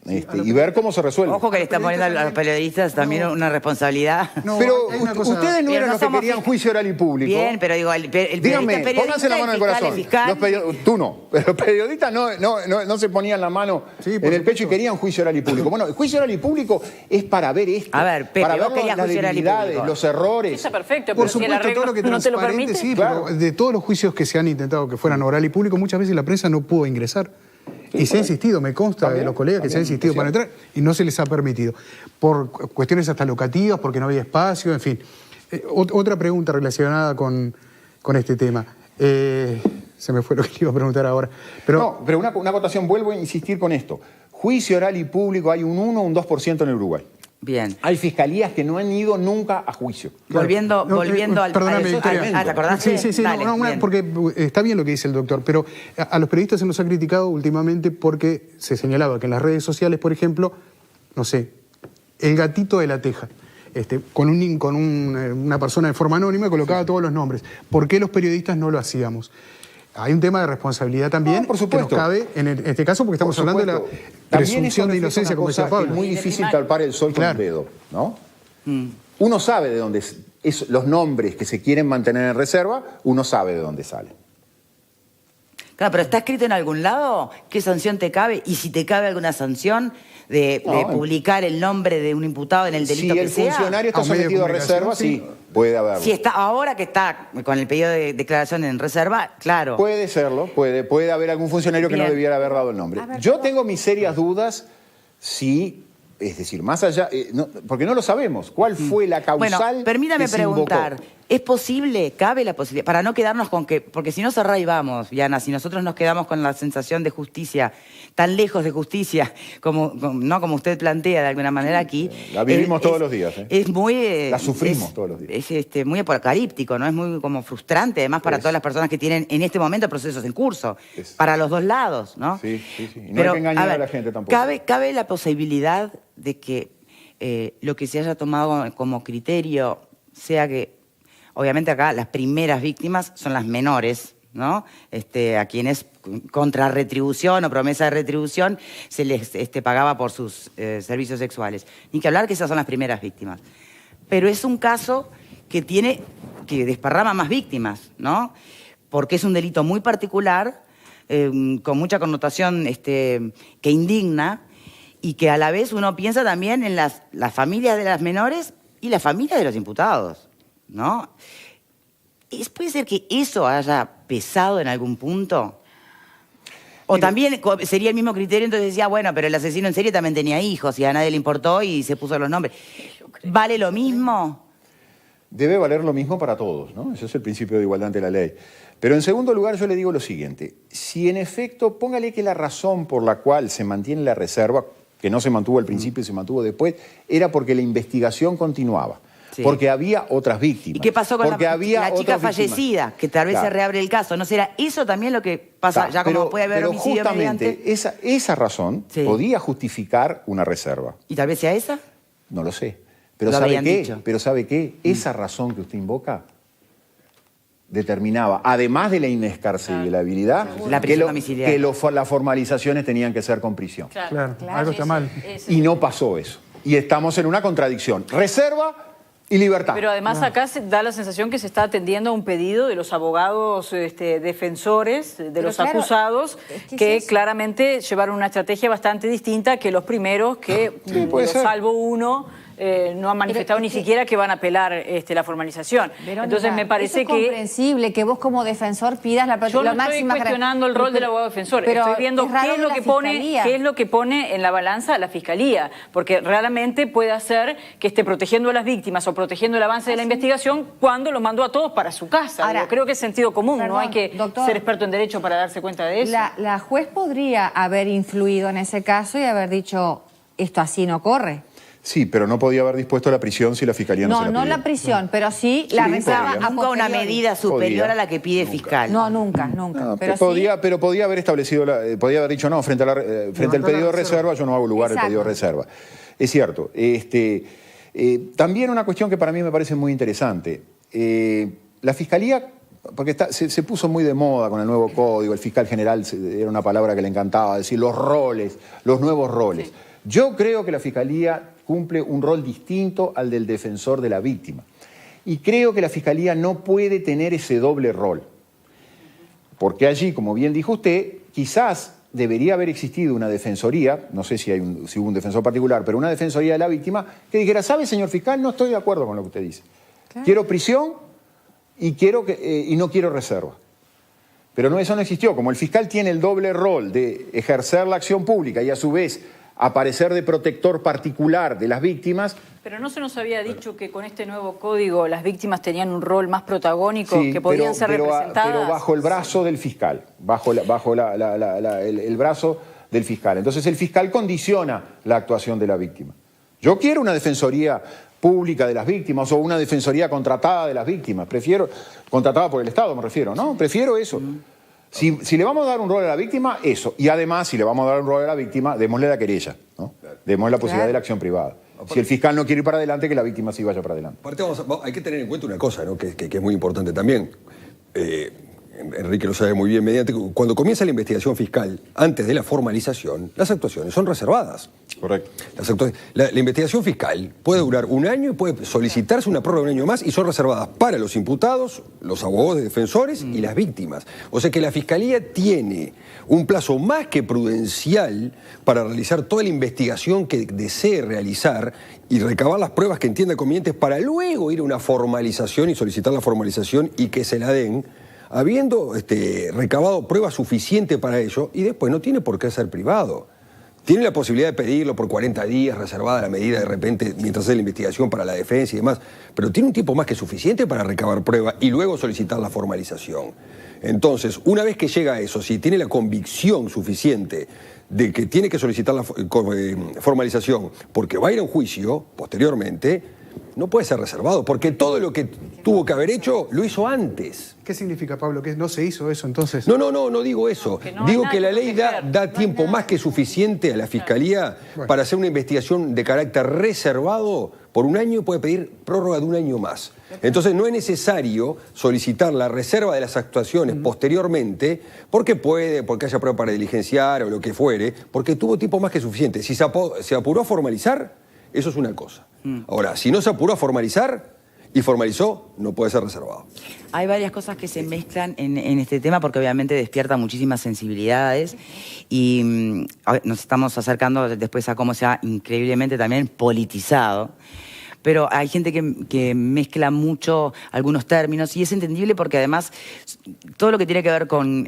Y ver cómo se resuelve. Ojo que le está poniendo a los periodistas también una responsabilidad. No, pero hay una cosa- ustedes no Pero eran no los que somos querían juicio oral y público. Bien, pero digo, el Díganme, periodista pónganse la mano en el corazón. fiscal. Tú no, pero los periodistas no se ponían la mano Sí, por en el supuesto. pecho y querían juicio oral y público. Bueno, el juicio oral y público es para ver esto. A ver, Pepe, para vos ver querías las juicio oral y debilidades, público. los errores. Está perfecto, Por pero si el supuesto, todo arreglo lo que no te lo transparente, permite. sí, Claro. pero de todos los juicios que se han intentado que fueran oral y público, muchas veces la prensa no pudo ingresar. Y se ha insistido, me consta de los colegas que se ha insistido para entrar y no se les ha permitido. Por cuestiones hasta locativas, porque no había espacio, en fin. Otra pregunta relacionada con este tema. Se me fue lo que le iba a preguntar ahora. No, pero una votación, vuelvo a insistir con esto. Juicio oral y público hay un 1 o un 2% en el Uruguay. Bien. Hay fiscalías que no han ido nunca a juicio. Volviendo al... Perdóname, Victoria. ¿te acordaste? Sí, Dale, bien. porque está bien lo que dice el doctor, pero a los periodistas se nos ha criticado últimamente porque se señalaba que en las redes sociales, por ejemplo, no sé, el gatito de la teja, con una persona de forma anónima colocaba todos los nombres. ¿Por qué los periodistas no lo hacíamos? Hay un tema de responsabilidad también por que nos supuesto. cabe en este caso porque estamos hablando de la presunción de inocencia, como decía Pablo. Es muy difícil tapar el sol con el dedo, ¿no? Uno sabe de dónde los nombres que se quieren mantener en reserva, uno sabe de dónde salen. Claro, pero ¿está escrito en algún lado qué sanción te cabe? Y si te cabe alguna sanción de publicar el nombre de un imputado en el delito Si que el sea. funcionario está A un medio de sometido a comunicación, reserva, sí. sí, puede haberlo. Si está ahora que está con el pedido de declaración en reserva, claro. Puede serlo, puede haber algún funcionario que no Bien. debiera haber dado el nombre. Yo tengo mis serias dudas si, es decir, más allá, porque no lo sabemos, cuál fue la causal Bueno, permítame que se invocó. preguntar, ¿Es posible? ¿Cabe la posibilidad? Para no quedarnos con que... Porque si no cerrá y vamos, Viana, si nosotros nos quedamos con la sensación de justicia, tan lejos de justicia, no como usted plantea de alguna manera aquí... La vivimos todos los días. Es muy... la sufrimos todos los días. Es muy apocalíptico, ¿no? Es muy como frustrante, además, para todas las personas que tienen en este momento procesos en curso. Para los dos lados, ¿no? Sí. Y no hay que engañar a la gente tampoco. ¿Cabe la posibilidad de que lo que se haya tomado como criterio sea que... Obviamente acá las primeras víctimas son las menores, ¿no? A quienes contra retribución o promesa de retribución se les pagaba por sus servicios sexuales. Ni que hablar que esas son las primeras víctimas. Pero es un caso que desparrama más víctimas, ¿no? Porque es un delito muy particular, con mucha connotación que indigna, y que a la vez uno piensa también en las familias de las menores y las familias de los imputados, ¿no? ¿Puede ser que eso haya pesado en algún punto? O también sería el mismo criterio, entonces decía, bueno, pero el asesino en serie también tenía hijos y a nadie le importó y se puso los nombres. ¿Vale lo mismo? Debe valer lo mismo para todos, ¿no? Ese es el principio de igualdad ante la ley. Pero en segundo lugar yo le digo lo siguiente. Si en efecto, póngale que la razón por la cual se mantiene la reserva, que no se mantuvo al principio y se mantuvo después, era porque la investigación continuaba. Sí. Porque había otras víctimas. ¿Y qué pasó con la chica fallecida? Que tal vez se reabre el caso. ¿No será eso también lo que pasa ya como puede haber homicidio mediante? Pero justamente esa razón podía justificar una reserva. ¿Y tal vez sea esa? No lo sé. Pero ¿sabe qué? Esa razón que usted invoca determinaba, además de la inescarcelabilidad, que las formalizaciones tenían que ser con prisión. Claro. Algo está mal. Y no pasó eso. Y estamos en una contradicción. Reserva y libertad. Pero además acá se da la sensación que se está atendiendo a un pedido de los abogados defensores, de los acusados, que claramente llevaron una estrategia bastante distinta que los primeros, que salvo uno, no han manifestado ni siquiera que van a apelar la formalización. Verónica, entonces me parece es comprensible que vos como defensor pidas la yo no estoy cuestionando el rol del abogado defensor, estoy viendo qué es lo que pone en la balanza la Fiscalía, porque realmente puede hacer que esté protegiendo a las víctimas o protegiendo el avance de la investigación cuando los mandó a todos para su casa. Ahora, creo que es sentido común, no hay que ser experto en derecho para darse cuenta de eso. La juez podría haber influido en ese caso y haber dicho, esto así no corre. Sí, pero no podía haber dispuesto la prisión si la Fiscalía no se la pidió. No la prisión, pero sí la reserva. Nunca una medida superior a la que pide fiscal. No, nunca. No, pero podía haber establecido, podía haber dicho, no, frente al pedido de reserva yo no hago lugar al pedido de reserva. Es cierto. También una cuestión que para mí me parece muy interesante. La Fiscalía, porque se puso muy de moda con el nuevo código, el fiscal general era una palabra que le encantaba, decir los roles, los nuevos roles. Sí. Yo creo que la Fiscalía cumple un rol distinto al del defensor de la víctima. Y creo que la Fiscalía no puede tener ese doble rol. Porque allí, como bien dijo usted, quizás debería haber existido una defensoría, no sé si hubo un defensor particular, pero una defensoría de la víctima que dijera, ¿sabe, señor fiscal? No estoy de acuerdo con lo que usted dice. Claro. Quiero prisión y no quiero reserva. Pero no, eso no existió. Como el fiscal tiene el doble rol de ejercer la acción pública y a su vez aparecer de protector particular de las víctimas. Pero ¿no se nos había dicho que con este nuevo código las víctimas tenían un rol más protagónico, que podían ser representadas? Pero bajo el brazo del fiscal, bajo el brazo del fiscal. Entonces el fiscal condiciona la actuación de la víctima. Yo quiero una defensoría pública de las víctimas o una defensoría contratada de las víctimas. Prefiero, contratada por el Estado me refiero, ¿no? Prefiero eso. Si le vamos a dar un rol a la víctima, eso. Y además, si le vamos a dar un rol a la víctima, démosle la querella, ¿no? Démosle la posibilidad de la acción privada. Si el fiscal no quiere ir para adelante, que la víctima sí vaya para adelante. Aparte, hay que tener en cuenta una cosa, ¿no? que es muy importante también. Enrique lo sabe muy bien, cuando comienza la investigación fiscal, antes de la formalización, las actuaciones son reservadas. Correcto. La investigación fiscal puede durar un año y puede solicitarse una prórroga de un año más y son reservadas para los imputados, los abogados de defensores y las víctimas. O sea que la Fiscalía tiene un plazo más que prudencial para realizar toda la investigación que desee realizar y recabar las pruebas que entienda convenientes para luego ir a una formalización y solicitar la formalización y que se la den, habiendo recabado pruebas suficientes para ello, y después no tiene por qué ser privado. Tiene la posibilidad de pedirlo por 40 días, reservada la medida de repente mientras hace la investigación para la defensa y demás, pero tiene un tiempo más que suficiente para recabar prueba y luego solicitar la formalización. Entonces, una vez que llega a eso, si tiene la convicción suficiente de que tiene que solicitar la formalización porque va a ir a un juicio posteriormente, no puede ser reservado, porque todo lo que tuvo que haber hecho lo hizo antes. ¿Qué significa, Pablo? ¿Que no se hizo eso entonces? No digo eso. Digo que la ley da tiempo más que suficiente a la Fiscalía para hacer una investigación de carácter reservado por un año y puede pedir prórroga de un año más. Entonces no es necesario solicitar la reserva de las actuaciones posteriormente porque haya prueba para diligenciar o lo que fuere, porque tuvo tiempo más que suficiente. Si se apuró a formalizar, eso es una cosa. Ahora, si no se apuró a formalizar y formalizó, no puede ser reservado. Hay varias cosas que se mezclan en este tema porque obviamente despierta muchísimas sensibilidades y nos estamos acercando después a cómo se ha increíblemente también politizado. Pero hay gente que mezcla mucho algunos términos y es entendible porque además todo lo que tiene que ver con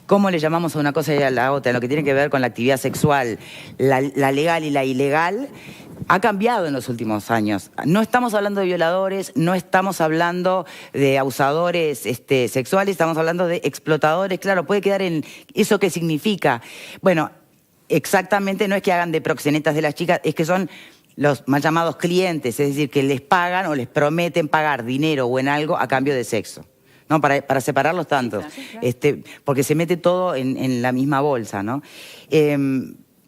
cómo le llamamos a una cosa y a la otra, lo que tiene que ver con la actividad sexual, la legal y la ilegal, ha cambiado en los últimos años. No estamos hablando de violadores, no estamos hablando de abusadores sexuales, estamos hablando de explotadores. Claro, puede quedar en eso qué significa. Bueno, exactamente no es que hagan de proxenetas de las chicas, es que son los mal llamados clientes, es decir, que les pagan o les prometen pagar dinero o en algo a cambio de sexo. ¿No? Para separarlos tanto, sí, claro. Porque se mete todo en la misma bolsa, ¿no?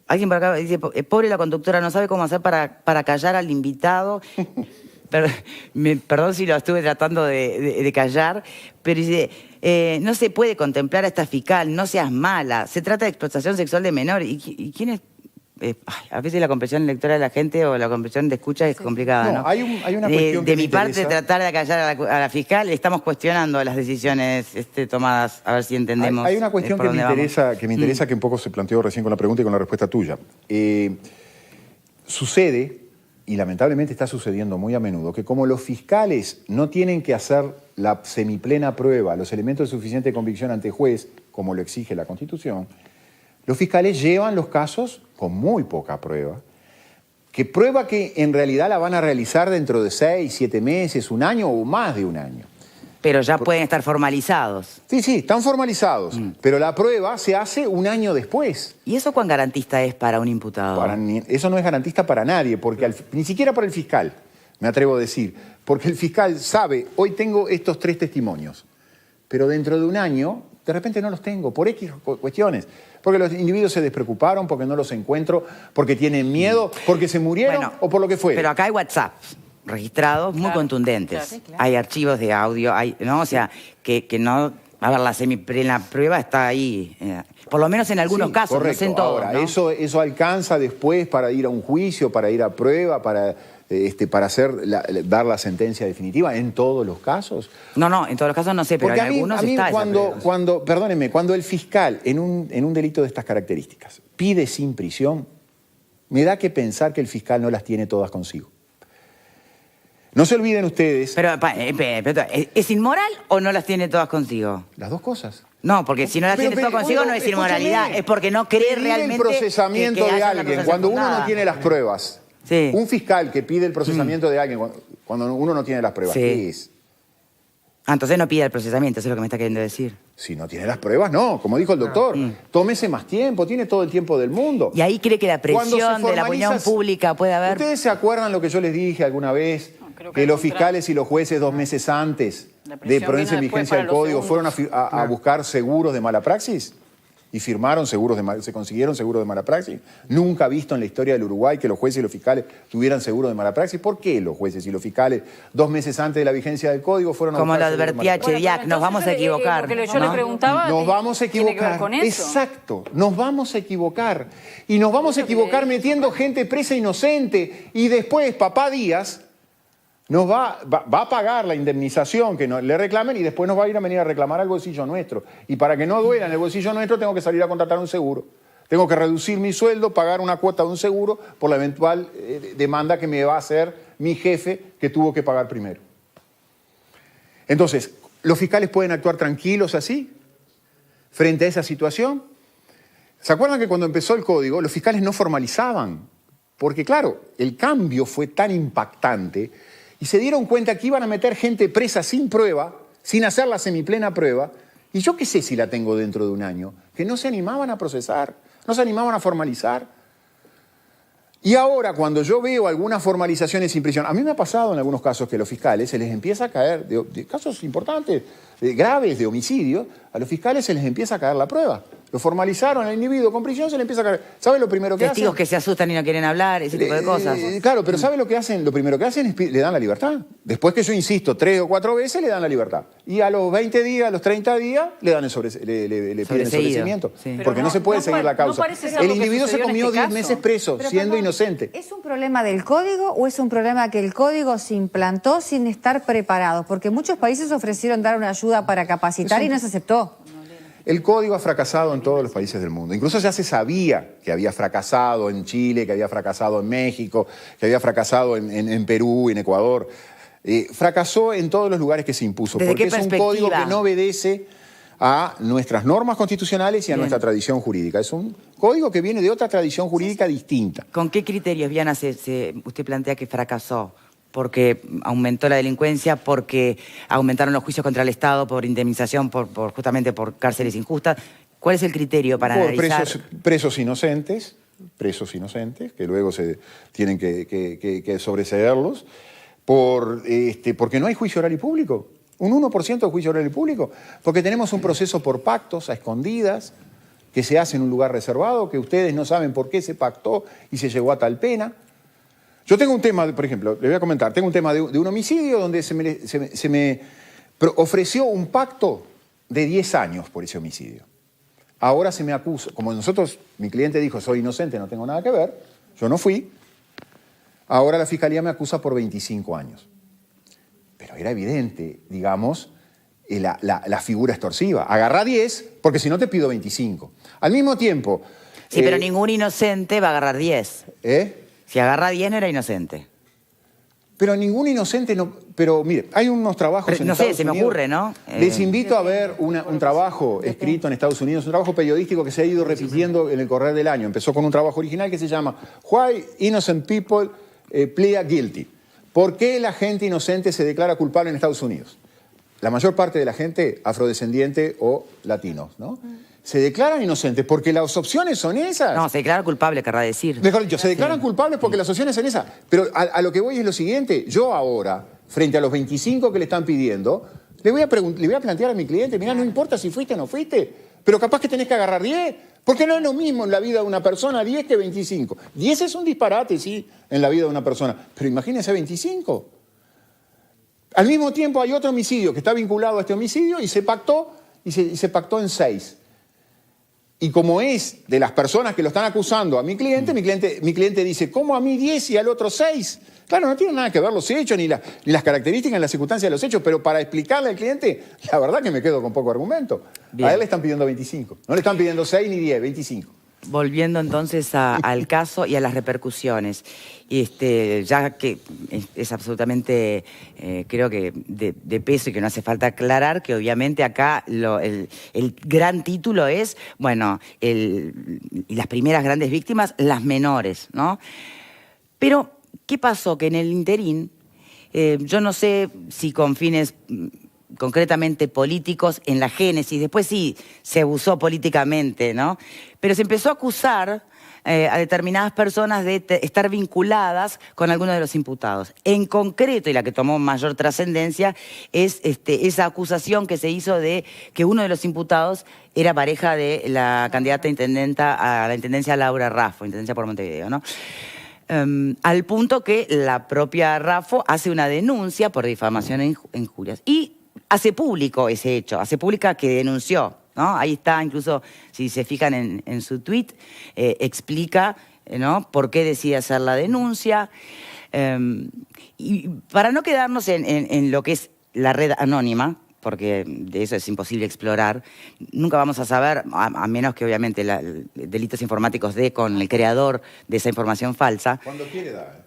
Alguien por acá dice, pobre la conductora, no sabe cómo hacer para callar al invitado. Perdón si lo estuve tratando de callar, pero dice, no se puede contemplar a esta fiscal, no seas mala, se trata de explotación sexual de menor. ¿Y quién es? A veces la comprensión lectora de la gente o la comprensión de escucha es complicada, ¿no? Hay una cuestión de mi parte, tratar de callar a la fiscal, estamos cuestionando las decisiones tomadas, a ver si entendemos. Hay una cuestión que me interesa, que un poco se planteó recién con la pregunta y con la respuesta tuya. Sucede, y lamentablemente está sucediendo muy a menudo, que como los fiscales no tienen que hacer la semiplena prueba, los elementos de suficiente convicción ante juez, como lo exige la Constitución, los fiscales llevan los casos con muy poca prueba, que prueba que en realidad la van a realizar dentro de 6, 7 meses, un año o más de un año. Pero ya pueden estar formalizados. Sí, están formalizados, pero la prueba se hace un año después. ¿Y eso cuán garantista es para un imputado? Eso no es garantista para nadie, porque ni siquiera para el fiscal, me atrevo a decir, porque el fiscal sabe, hoy tengo estos 3 testimonios, pero dentro de un año, de repente no los tengo, por X cuestiones. Porque los individuos se despreocuparon, porque no los encuentro, porque tienen miedo, porque se murieron o por lo que fuera. Pero acá hay WhatsApp registrados muy contundentes. Claro. Hay archivos de audio, ¿no? O sea, que no... A ver, la semiplena prueba está ahí. Por lo menos en algunos casos, correcto. No sé en todos. Ahora, ¿no? Eso alcanza después para ir a un juicio, para ir a prueba, para dar la sentencia definitiva en todos los casos. No, en todos los casos no sé, pero en algunos está perdónenme, cuando el fiscal en un delito de estas características pide sin prisión, me da que pensar que el fiscal no las tiene todas consigo. No se olviden ustedes... Pero, ¿es inmoral o no las tiene todas consigo? Las dos cosas. No, porque si no las tiene todas consigo no es inmoralidad, es porque no cree realmente... el procesamiento de alguien cuando uno no tiene las pruebas. Sí. Un fiscal que pide el procesamiento de alguien cuando uno no tiene las pruebas, ¿qué es? Entonces no pide el procesamiento, eso es lo que me está queriendo decir. Si no tiene las pruebas, no. Como dijo el doctor, tómese más tiempo, tiene todo el tiempo del mundo. ¿Y ahí cree que la presión de la opinión pública puede haber...? ¿Ustedes se acuerdan lo que yo les dije alguna vez? Que los fiscales y los jueces 2 meses antes de ponerse en vigencia del código fueron a buscar seguros de mala praxis y firmaron se consiguieron seguros de mala praxis. Nunca visto en la historia del Uruguay que los jueces y los fiscales tuvieran seguros de mala praxis. ¿Por qué los jueces y los fiscales 2 meses antes de la vigencia del código fueron a buscar seguros de mala praxis? Como lo advertía Chediak, nos vamos a equivocar. Lo que yo le preguntaba, nos vamos a equivocar. ¿Tiene que ver con eso? Exacto, nos vamos a equivocar. Y nos vamos a equivocar metiendo gente presa inocente y después papá Díaz nos va a pagar la indemnización que le reclamen y después nos va a ir a venir a reclamar al bolsillo nuestro. Y para que no duela en el bolsillo nuestro tengo que salir a contratar un seguro. Tengo que reducir mi sueldo, pagar una cuota de un seguro por la eventual demanda que me va a hacer mi jefe que tuvo que pagar primero. Entonces, ¿los fiscales pueden actuar tranquilos así frente a esa situación? ¿Se acuerdan que cuando empezó el código los fiscales no formalizaban? Porque claro, el cambio fue tan impactante y se dieron cuenta que iban a meter gente presa sin prueba, sin hacer la semiplena prueba, y yo qué sé si la tengo dentro de un año, que no se animaban a procesar, no se animaban a formalizar. Y ahora, cuando yo veo algunas formalizaciones sin prisión, a mí me ha pasado en algunos casos que a los fiscales se les empieza a caer, de casos importantes, graves de homicidio, a los fiscales se les empieza a caer la prueba. Lo formalizaron al individuo con prisión, se le empieza a caer. ¿Sabe lo primero que hacen? Testigos que se asustan y no quieren hablar, ese tipo de cosas. Claro, pero ¿sabe lo que hacen? Lo primero que hacen es le dan la libertad. Después que yo insisto 3 o 4 veces, le dan la libertad. Y a los 20 días, a los 30 días, le dan le piden el sobreseimiento. Sí. Porque no se puede seguir la causa. parece ser El lo que individuo se sucedió en comió este 10 caso. meses preso, Pero, siendo perdón, inocente. ¿es un problema del código o es un problema que el código se implantó sin estar preparado? Porque muchos países ofrecieron dar una ayuda para capacitar y no se aceptó. El código ha fracasado en todos los países del mundo. Incluso ya se sabía que había fracasado en Chile, que había fracasado en México, que había fracasado en Perú, en Ecuador. Fracasó en todos los lugares que se impuso. ¿Desde Porque qué es un código perspectiva? que no obedece a nuestras normas constitucionales y a nuestra tradición jurídica. Es un código que viene de otra tradición jurídica distinta. ¿Con qué criterios, Viana, usted plantea que fracasó? ¿Porque aumentó la delincuencia? ¿Porque aumentaron los juicios contra el Estado por indemnización, justamente por cárceles injustas? ¿Cuál es el criterio para Por analizar? presos inocentes, que luego se tienen que sobreseerlos, porque no hay juicio oral y público. Un 1% de juicio oral y público. Porque tenemos un proceso por pactos, a escondidas, que se hace en un lugar reservado, que ustedes no saben por qué se pactó y se llegó a tal pena. Yo tengo un tema, por ejemplo, le voy a comentar, tengo un tema de un homicidio donde se me ofreció un pacto de 10 años por ese homicidio. Ahora se me acusa, como mi cliente dijo, soy inocente, no tengo nada que ver, yo no fui, ahora la fiscalía me acusa por 25 años. Pero era evidente, digamos, la figura extorsiva. Agarrá 10, porque si no te pido 25. Al mismo tiempo... Sí, pero ningún inocente va a agarrar 10. Si agarra 10 no era inocente. Pero ningún inocente no... Pero mire, hay unos trabajos Pero, en no sé, Estados se me Unidos. ocurre, ¿no? Les invito a ver un trabajo escrito en Estados Unidos, un trabajo periodístico que se ha ido repitiendo en el correr del año. Empezó con un trabajo original que se llama Why Innocent People Plead Guilty. ¿Por qué la gente inocente se declara culpable en Estados Unidos? La mayor parte de la gente afrodescendiente o latinos, ¿no? Se declaran inocentes porque las opciones son esas. No, se declara culpable, querrá decir. Mejor dicho, se declaran culpables porque las opciones son esas. Pero a lo que voy es lo siguiente. Yo ahora, frente a los 25 que le están pidiendo, le voy a plantear a mi cliente, mirá, no importa si fuiste o no fuiste, pero capaz que tenés que agarrar 10. Porque no es lo mismo en la vida de una persona 10 que 25. 10 es un disparate, sí, en la vida de una persona. Pero imagínense 25. Al mismo tiempo hay otro homicidio que está vinculado a este homicidio y se pactó en 6. Y como es de las personas que lo están acusando a mi cliente dice, ¿cómo a mí 10 y al otro 6? Claro, no tiene nada que ver los hechos, ni las características, ni las circunstancias de los hechos, pero para explicarle al cliente, la verdad que me quedo con poco argumento. Bien. A él le están pidiendo 25. No le están pidiendo 6 ni 10, 25. Volviendo entonces al caso y a las repercusiones, ya que es absolutamente, creo que de peso y que no hace falta aclarar que obviamente acá el gran título es, bueno, las primeras grandes víctimas, las menores, ¿no? Pero, ¿qué pasó? Que en el interín, yo no sé si con fines concretamente políticos en la génesis, después sí se abusó políticamente, ¿no? Pero se empezó a acusar a determinadas personas de estar vinculadas con alguno de los imputados. En concreto, y la que tomó mayor trascendencia, es esa acusación que se hizo de que uno de los imputados era pareja de la candidata intendenta a la intendencia Laura Raffo, intendencia por Montevideo, ¿no? Al punto que la propia Raffo hace una denuncia por difamación e injurias. Y hace público ese hecho, hace pública que denunció, ¿no? Ahí está, incluso si se fijan en su tweet, explica, ¿no?, por qué decide hacer la denuncia. Y para no quedarnos en lo que es la red anónima, porque de eso es imposible explorar, nunca vamos a saber, a menos que obviamente delitos informáticos dé con el creador de esa información falsa. Cuando quiere dar.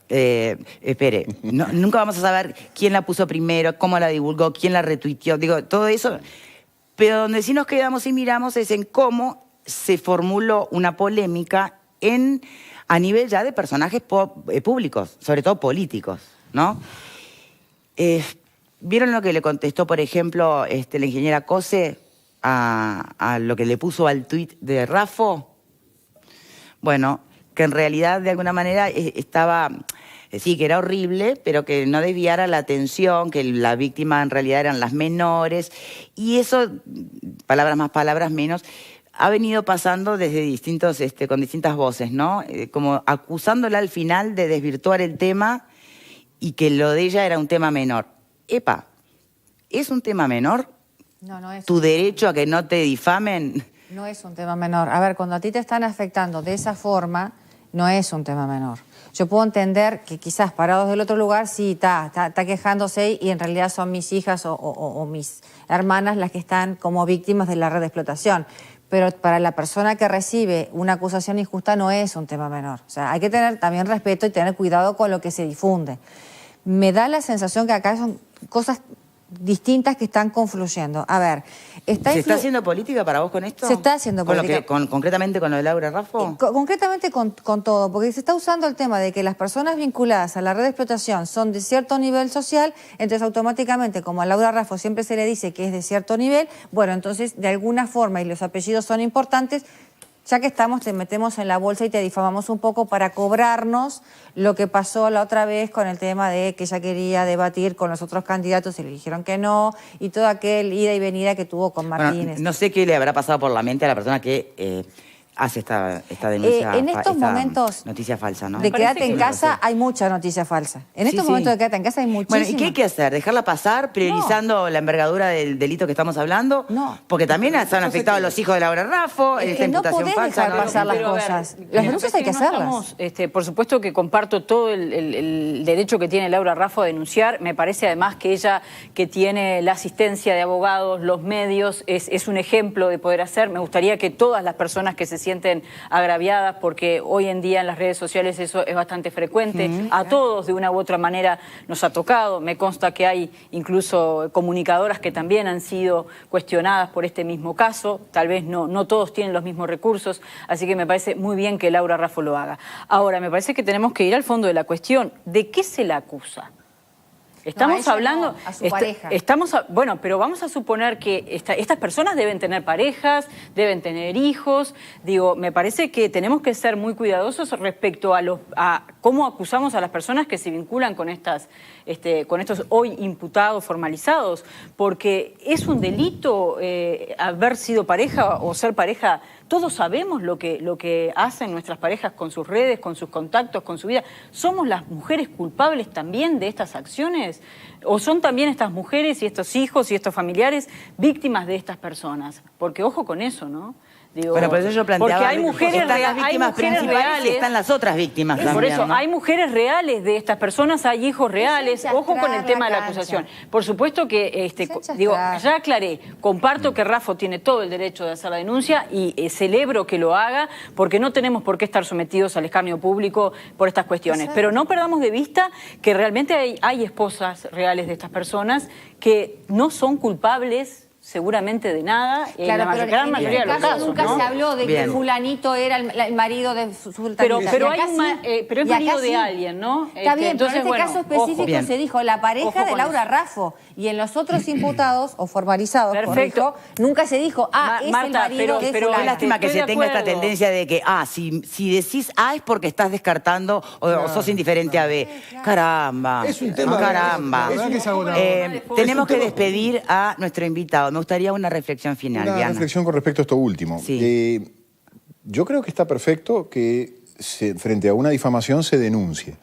Espere, nunca vamos a saber quién la puso primero, cómo la divulgó, quién la retuiteó, digo, todo eso. Pero donde sí nos quedamos y miramos es en cómo se formuló una polémica a nivel ya de personajes públicos, sobre todo políticos, ¿no? ¿Vieron lo que le contestó, por ejemplo, la ingeniera Cose a lo que le puso al tuit de Raffo? Bueno, que en realidad de alguna manera estaba, sí, que era horrible, pero que no desviara la atención, que la víctima en realidad eran las menores, y eso, palabras más, palabras menos, ha venido pasando desde con distintas voces, ¿no? Como acusándola al final de desvirtuar el tema y que lo de ella era un tema menor. Epa, ¿es un tema menor? No, no es. ¿Tu derecho a que no te difamen? No es un tema menor. A ver, cuando a ti te están afectando de esa forma, no es un tema menor. Yo puedo entender que quizás parados del otro lugar sí está quejándose y en realidad son mis hijas o mis hermanas las que están como víctimas de la red de explotación. Pero para la persona que recibe una acusación injusta no es un tema menor. O sea, hay que tener también respeto y tener cuidado con lo que se difunde. Me da la sensación que acá son cosas distintas que están confluyendo. A ver, ¿Se está haciendo política para vos con esto? Se está haciendo política. ¿Concretamente con lo de Laura Raffo? Concretamente con todo, porque se está usando el tema de que las personas vinculadas a la red de explotación son de cierto nivel social, entonces automáticamente, como a Laura Raffo siempre se le dice que es de cierto nivel, bueno, entonces de alguna forma, y los apellidos son importantes, ya que estamos, te metemos en la bolsa y te difamamos un poco para cobrarnos lo que pasó la otra vez con el tema de que ella quería debatir con los otros candidatos y le dijeron que no, y todo aquel ida y venida que tuvo con Martínez. Bueno, no sé qué le habrá pasado por la mente a la persona que hace esta denuncia, en estos momentos noticia falsa, ¿no? de quédate en casa hay mucha noticia falsa. En estos momentos de quédate en casa hay muchísima. Bueno, ¿y qué hay que hacer? ¿Dejarla pasar priorizando la envergadura del delito que estamos hablando? No. Porque también están afectados los hijos de Laura Raffo, esta imputación podés falsa. dejar pasar las cosas. Las denuncias hay que hacerlas. Por supuesto que comparto todo el derecho que tiene Laura Raffo a denunciar. Me parece además que ella, que tiene la asistencia de abogados, los medios, es un ejemplo de poder hacer. Me gustaría que todas las personas que se sienten agraviadas, porque hoy en día en las redes sociales eso es bastante frecuente, a todos de una u otra manera nos ha tocado. Me consta que hay incluso comunicadoras que también han sido cuestionadas por este mismo caso. Tal vez no todos tienen los mismos recursos, así que me parece muy bien que Laura Raffo lo haga. Ahora, me parece que tenemos que ir al fondo de la cuestión. ¿De qué se la acusa? Estamos hablando... a su pareja. Bueno, pero vamos a suponer que estas personas deben tener parejas, deben tener hijos. Digo, me parece que tenemos que ser muy cuidadosos respecto a cómo acusamos a las personas que se vinculan con estos hoy imputados formalizados, porque es un delito haber sido pareja o ser pareja. Todos sabemos lo que hacen nuestras parejas con sus redes, con sus contactos, con su vida. ¿Somos las mujeres culpables también de estas acciones? ¿O son también estas mujeres y estos hijos y estos familiares víctimas de estas personas? Porque ojo con eso, ¿no? Digo, bueno, por eso yo planteaba... Porque hay mujeres, están las víctimas principales reales, y están las otras víctimas también, por eso, ¿no? hay mujeres reales de estas personas, hay hijos reales. Ojo con el tema de la acusación. Por supuesto que, ya aclaré, comparto que Raffo tiene todo el derecho de hacer la denuncia y celebro que lo haga, porque no tenemos por qué estar sometidos al escarnio público por estas cuestiones. Exacto. Pero no perdamos de vista que realmente hay esposas reales de estas personas que no son culpables seguramente de nada, claro, en la gran mayoría de los casos, nunca ¿no? se habló de que fulanito era el marido de su sultanita. Pero es marido de alguien, ¿no? Está bien, entonces, pero en este caso específico se dijo la pareja de Laura Raffo, y en los otros imputados o formalizados, perfecto, nunca se dijo, es Marta, el marido de Pero fulana. es lástima que se tenga esta tendencia de que, si decís A es porque estás descartando o sos indiferente a B. Caramba. Es un tema... Caramba. Tenemos que despedir a nuestro invitado. Me gustaría una reflexión final, Una Diana. reflexión con respecto a esto último. Sí. Yo creo que está perfecto que frente a una difamación se denuncie.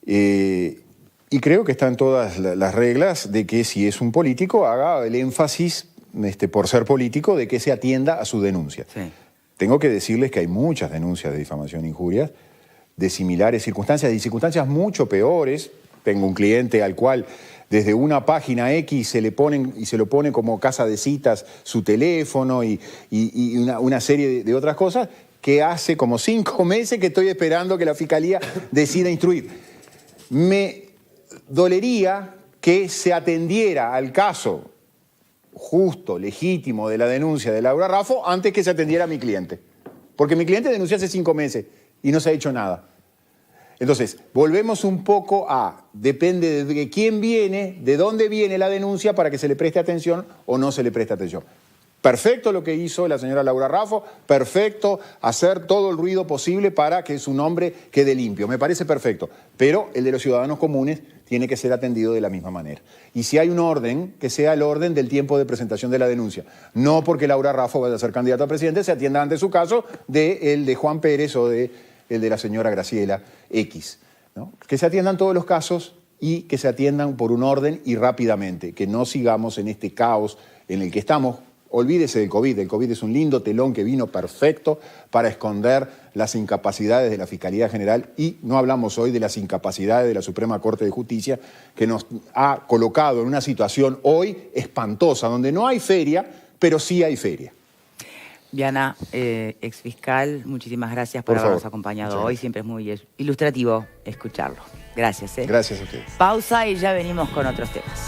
Y creo que están todas las reglas de que si es un político haga el énfasis, por ser político, de que se atienda a su denuncia. Sí. Tengo que decirles que hay muchas denuncias de difamación e injurias de similares circunstancias y circunstancias mucho peores. Tengo un cliente al cual desde una página X se le pone como casa de citas su teléfono y una serie de otras cosas que hace como 5 meses que estoy esperando que la Fiscalía decida instruir. Me dolería que se atendiera al caso justo, legítimo de la denuncia de Laura Raffo antes que se atendiera a mi cliente. Porque mi cliente denunció hace 5 meses y no se ha hecho nada. Entonces, volvemos un poco a, depende de quién viene, de dónde viene la denuncia para que se le preste atención o no se le preste atención. Perfecto lo que hizo la señora Laura Raffo, perfecto hacer todo el ruido posible para que su nombre quede limpio, me parece perfecto, pero el de los ciudadanos comunes tiene que ser atendido de la misma manera. Y si hay un orden, que sea el orden del tiempo de presentación de la denuncia, no porque Laura Raffo vaya a ser candidata a presidente, se atienda ante su caso el de Juan Pérez o el de la señora Graciela X, ¿no? Que se atiendan todos los casos y que se atiendan por un orden y rápidamente, que no sigamos en este caos en el que estamos. Olvídese del COVID. El COVID es un lindo telón que vino perfecto para esconder las incapacidades de la Fiscalía General y no hablamos hoy de las incapacidades de la Suprema Corte de Justicia que nos ha colocado en una situación hoy espantosa, donde no hay feria, pero sí hay feria. Viana, exfiscal, muchísimas gracias por habernos acompañado hoy. Siempre es muy ilustrativo escucharlo. Gracias. Gracias a ustedes. Pausa y ya venimos con otros temas.